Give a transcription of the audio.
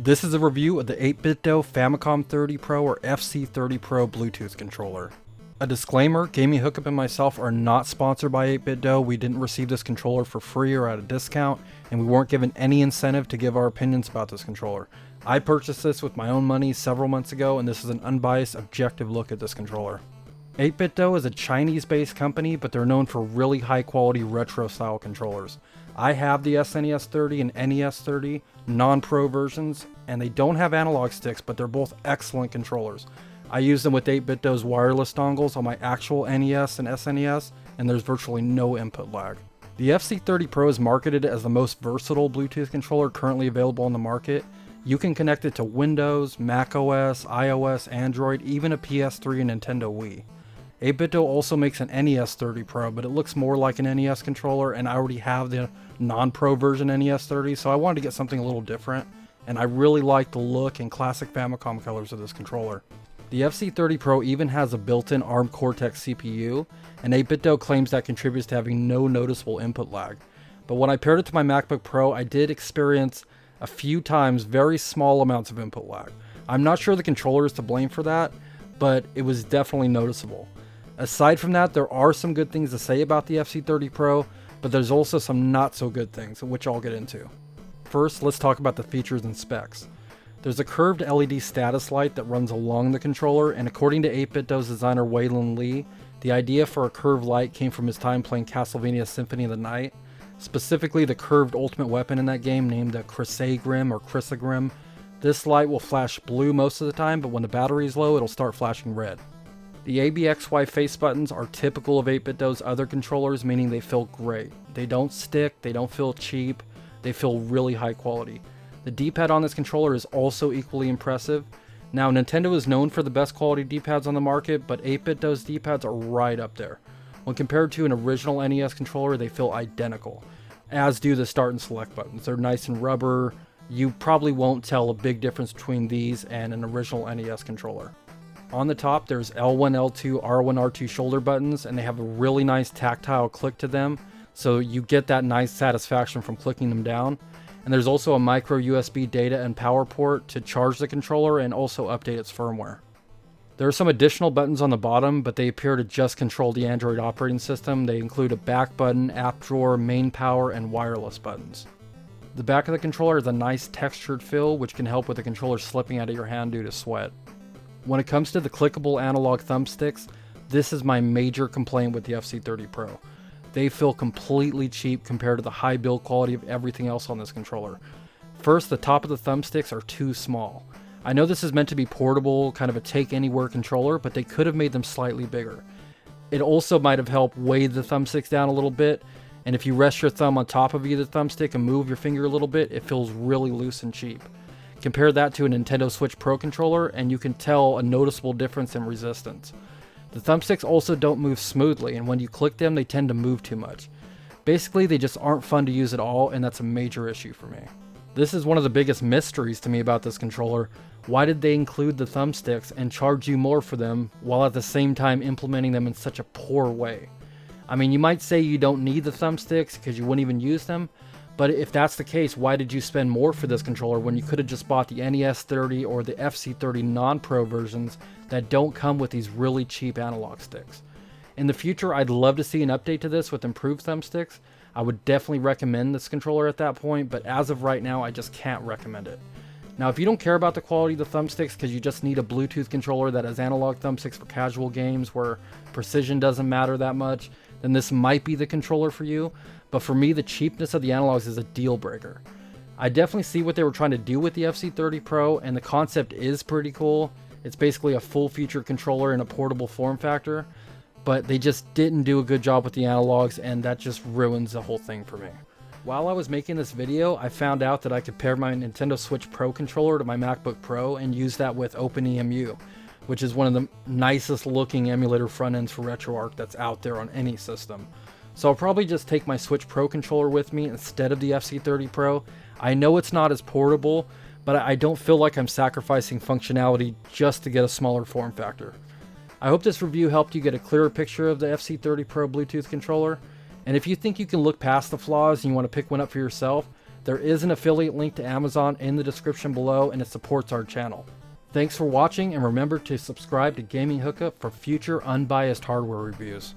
This is a review of the 8BitDo Famicom 30 Pro or FC30 Pro Bluetooth controller. A disclaimer, GamingHookup and myself are not sponsored by 8BitDo. We didn't receive this controller for free or at a discount, and we weren't given any incentive to give our opinions about this controller. I purchased this with my own money several months ago, and this is an unbiased, objective look at this controller. 8BitDo is a Chinese-based company, but they're known for really high-quality retro-style controllers. I have the SNES 30 and NES 30 non-pro versions, and they don't have analog sticks, but they're both excellent controllers. I use them with 8BitDo's wireless dongles on my actual NES and SNES, and there's virtually no input lag. The FC30 Pro is marketed as the most versatile Bluetooth controller currently available on the market. You can connect it to Windows, macOS, iOS, Android, even a PS3 and Nintendo Wii. 8BitDo also makes an NES 30 Pro, but it looks more like an NES controller, and I already have the non-pro version NES 30, so I wanted to get something a little different, and I really like the look and classic Famicom colors of this controller. The FC30 Pro even has a built-in ARM Cortex CPU, and 8BitDo claims that contributes to having no noticeable input lag. But when I paired it to my MacBook Pro, I did experience a few times very small amounts of input lag. I'm not sure the controller is to blame for that, but it was definitely noticeable. Aside from that, there are some good things to say about the FC30 Pro, but there's also some not so good things, which I'll get into. First, let's talk about the features and specs. There's a curved LED status light that runs along the controller, and according to 8BitDo's designer Waylon Lee, the idea for a curved light came from his time playing Castlevania Symphony of the Night, specifically the curved ultimate weapon in that game named the Chrysagrim or Chrysagrim. This light will flash blue most of the time, but when the battery is low, it'll start flashing red. The ABXY face buttons are typical of 8BitDo's other controllers, meaning they feel great. They don't stick, they don't feel cheap, they feel really high quality. The D-pad on this controller is also equally impressive. Now, Nintendo is known for the best quality D-pads on the market, but 8BitDo's D-pads are right up there. When compared to an original NES controller, they feel identical, as do the start and select buttons. They're nice and rubber. You probably won't tell a big difference between these and an original NES controller. On the top, there's L1, L2, R1, R2 shoulder buttons, and they have a really nice tactile click to them, so you get that nice satisfaction from clicking them down. And there's also a micro USB data and power port to charge the controller and also update its firmware. There are some additional buttons on the bottom, but they appear to just control the Android operating system. They include a back button, app drawer, main power, and wireless buttons. The back of the controller is a nice textured feel, which can help with the controller slipping out of your hand due to sweat. When it comes to the clickable analog thumbsticks, this is my major complaint with the FC30 Pro. They feel completely cheap compared to the high build quality of everything else on this controller. First, the top of the thumbsticks are too small. I know this is meant to be portable, kind of a take-anywhere controller, but they could have made them slightly bigger. It also might have helped weigh the thumbsticks down a little bit, and if you rest your thumb on top of either thumbstick and move your finger a little bit, it feels really loose and cheap. Compare that to a Nintendo Switch Pro controller, and you can tell a noticeable difference in resistance. The thumbsticks also don't move smoothly, and when you click them, they tend to move too much. Basically, they just aren't fun to use at all, and that's a major issue for me. This is one of the biggest mysteries to me about this controller. Why did they include the thumbsticks and charge you more for them, while at the same time implementing them in such a poor way? I mean, you might say you don't need the thumbsticks because you wouldn't even use them, but if that's the case, why did you spend more for this controller when you could have just bought the NES 30 or the FC30 non-pro versions that don't come with these really cheap analog sticks? In the future, I'd love to see an update to this with improved thumbsticks. I would definitely recommend this controller at that point, but as of right now, I just can't recommend it. Now, if you don't care about the quality of the thumbsticks because you just need a Bluetooth controller that has analog thumbsticks for casual games where precision doesn't matter that much, then this might be the controller for you. But for me, the cheapness of the analogs is a deal breaker. I definitely see what they were trying to do with the FC30 Pro, and the concept is pretty cool. It's basically a full-featured controller in a portable form factor, but they just didn't do a good job with the analogs, and that just ruins the whole thing for me. While I was making this video, I found out that I could pair my Nintendo Switch Pro controller to my MacBook Pro and use that with OpenEMU, which is one of the nicest looking emulator front ends for RetroArch that's out there on any system. So I'll probably just take my Switch Pro controller with me instead of the FC30 Pro. I know it's not as portable, but I don't feel like I'm sacrificing functionality just to get a smaller form factor. I hope this review helped you get a clearer picture of the FC30 Pro Bluetooth controller, and if you think you can look past the flaws and you want to pick one up for yourself, There is an affiliate link to Amazon in the description below, and it supports our channel. Thanks for watching, and remember to subscribe to Gaming Hookup for future unbiased hardware reviews.